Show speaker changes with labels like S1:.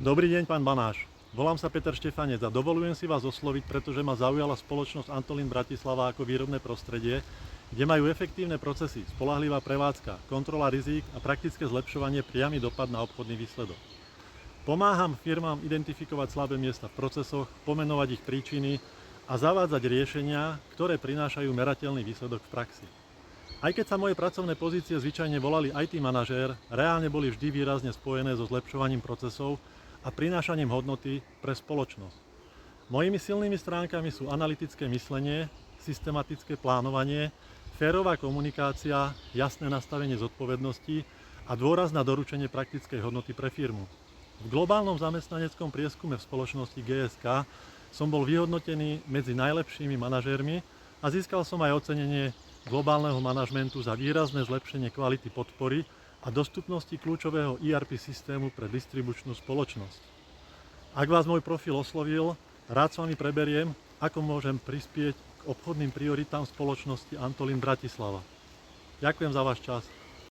S1: Dobrý deň, pán Banáš. Volám sa Peter Štefanec a dovolujem si vás osloviť, pretože ma zaujala spoločnosť Antolín Bratislava ako výrobné prostredie, kde majú efektívne procesy, spoľahlivá prevádzka, kontrola rizík a praktické zlepšovanie priamy dopad na obchodný výsledok. Pomáham firmám identifikovať slabé miesta v procesoch, pomenovať ich príčiny a zavádzať riešenia, ktoré prinášajú merateľný výsledok v praxi. Aj keď sa moje pracovné pozície zvyčajne volali IT manažér, reálne boli vždy výrazne spojené so zlepšovaním procesov a prinášaním hodnoty pre spoločnosť. Mojimi silnými stránkami sú analytické myslenie, systematické plánovanie, férová komunikácia, jasné nastavenie zodpovednosti a dôraz na doručenie praktickej hodnoty pre firmu. V globálnom zamestnaneckom prieskume v spoločnosti GSK som bol vyhodnotený medzi najlepšími manažérmi a získal som aj ocenenie globálneho manažmentu za výrazné zlepšenie kvality podpory a dostupnosti kľúčového ERP systému pre distribučnú spoločnosť. Ak vás môj profil oslovil, rád s vami preberiem, ako môžem prispieť k obchodným prioritám spoločnosti Antolín Bratislava. Ďakujem za váš čas.